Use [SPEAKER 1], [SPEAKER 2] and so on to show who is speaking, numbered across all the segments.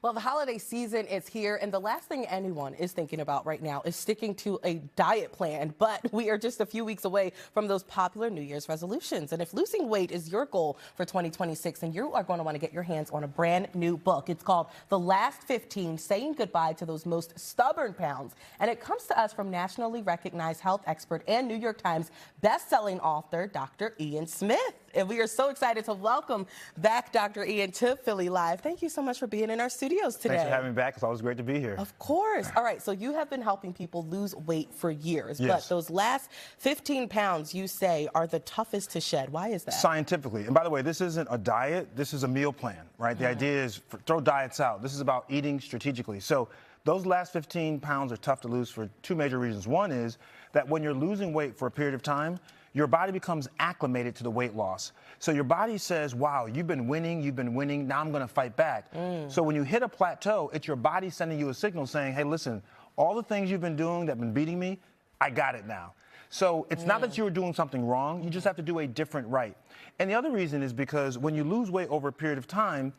[SPEAKER 1] Well, the holiday season is here, and the last thing anyone is thinking about right now is sticking to a diet plan. But we are just a few weeks away from those popular New Year's resolutions. And if losing weight is your goal for 2026, then you are going to want to get your hands on a brand new book. It's called The Last 15, Saying Goodbye to Those Most Stubborn Pounds. And it comes to us from nationally recognized health expert and New York Times best-selling author, Dr. Ian Smith. And we are so excited to welcome back Dr. Ian to Philly Live. Thank you so much for being in our studios today.
[SPEAKER 2] Thanks for having me back. It's always great to be here.
[SPEAKER 1] Of course. All right, so you have been helping people lose weight for years,
[SPEAKER 2] yes.
[SPEAKER 1] But those last 15 pounds, you say, are the toughest to shed. Why is that?
[SPEAKER 2] Scientifically. And by the way, this isn't a diet. This is a meal plan, right? The idea is throw diets out. This is about eating strategically. So those last 15 pounds are tough to lose for two major reasons. One is that when you're losing weight for a period of time, your body becomes acclimated to the weight loss. So your body says, wow, you've been winning, now I'm gonna fight back. So when you hit a plateau, it's your body sending you a signal saying, hey, listen, all the things you've been doing that have been beating me, I got it now. So it's not that you were doing something wrong, you just have to do a different right. And the other reason is because when you lose weight over a period of time,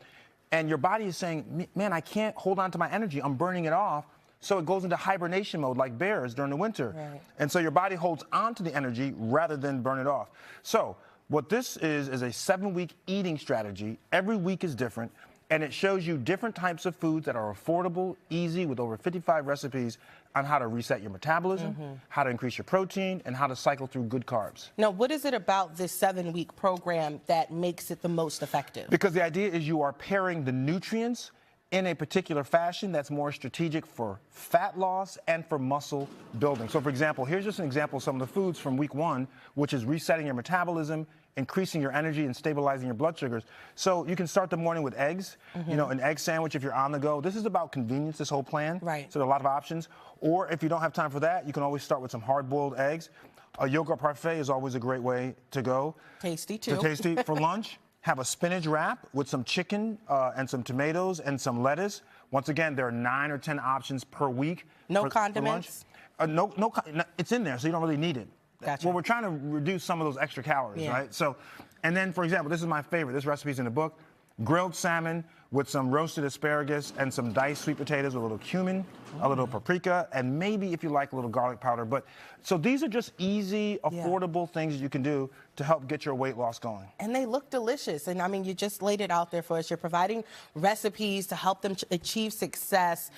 [SPEAKER 2] and your body is saying, man, I can't hold on to my energy, I'm burning it off, so it goes into hibernation mode like bears during the winter.
[SPEAKER 1] Right.
[SPEAKER 2] And so your body holds on to the energy rather than burn it off. So what this is a 7-week eating strategy. Every week is different, and it shows you different types of foods that are affordable, easy, with over 55 recipes on how to reset your metabolism, how to increase your protein, and how to cycle through good carbs.
[SPEAKER 1] Now, what is it about this 7-week program that makes it the most effective?
[SPEAKER 2] Because the idea is you are pairing the nutrients in a particular fashion that's more strategic for fat loss and for muscle building. So for example, here's just an example of some of the foods from week 1, which is resetting your metabolism, increasing your energy, and stabilizing your blood sugars. So you can start the morning with eggs, you know, an egg sandwich if you're on the go. This is about convenience, this whole plan.
[SPEAKER 1] Right.
[SPEAKER 2] So there are a lot of options. Or if you don't have time for that, you can always start with some hard-boiled eggs. A yogurt parfait is always a great way to go.
[SPEAKER 1] Tasty, too.
[SPEAKER 2] Tasty for lunch. Have a spinach wrap with some chicken and some tomatoes and some lettuce. Once again, there are 9 or 10 options per week.
[SPEAKER 1] No condiments?
[SPEAKER 2] No, it's in there, so you don't really need it.
[SPEAKER 1] Gotcha.
[SPEAKER 2] Well, we're trying to reduce some of those extra calories, right? So, and then, for example, this is my favorite. This recipe's in the book. Grilled salmon with some roasted asparagus and some diced sweet potatoes with a little cumin, a little paprika, and maybe, if you like, a little garlic powder. But so these are just easy, affordable things you can do to help get your weight loss going.
[SPEAKER 1] And they look delicious. And I mean, you just laid it out there for us. You're providing recipes to help them achieve success.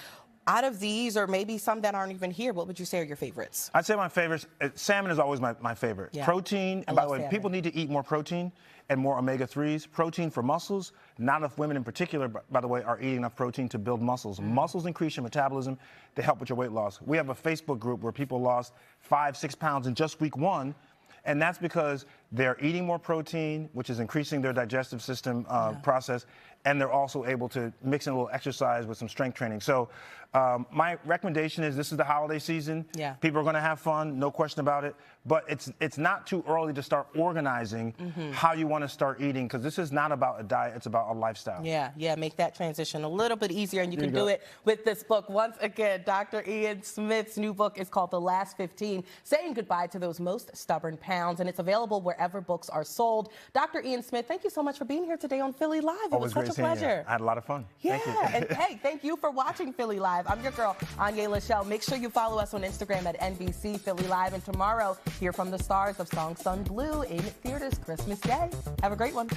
[SPEAKER 1] Out of these, or maybe some that aren't even here, what would you say are your favorites?
[SPEAKER 2] I'd say my favorites, salmon is always my favorite.
[SPEAKER 1] Yeah.
[SPEAKER 2] Protein, and by the way, people need to eat more protein and more omega-3s. Protein for muscles. Not enough women in particular, by the way, are eating enough protein to build muscles. Muscles increase your metabolism. They help with your weight loss. We have a Facebook group where people lost 5-6 pounds in just week 1. And that's because they're eating more protein, which is increasing their digestive system process, and they're also able to mix in a little exercise with some strength training. So my recommendation is, this is the holiday season.
[SPEAKER 1] Yeah.
[SPEAKER 2] People are going to have fun, no question about it. But it's not too early to start organizing how you want to start eating, because this is not about a diet, it's about a lifestyle.
[SPEAKER 1] Yeah, make that transition a little bit easier, and you can do it with this book. Once again, Dr. Ian Smith's new book is called The Last 15, Saying Goodbye to Those Most Stubborn Pounds, and it's available wherever books are sold. Dr. Ian Smith, thank you so much for being here today on Philly Live. It was such a pleasure.
[SPEAKER 2] I had a lot of fun.
[SPEAKER 1] Yeah,
[SPEAKER 2] Thank you.
[SPEAKER 1] And hey, thank you for watching Philly Live. I'm your girl, Anya Lachelle. Make sure you follow us on Instagram at NBC Philly Live, and tomorrow, hear from the stars of Song Sung Blue in theaters Christmas Day. Have a great one.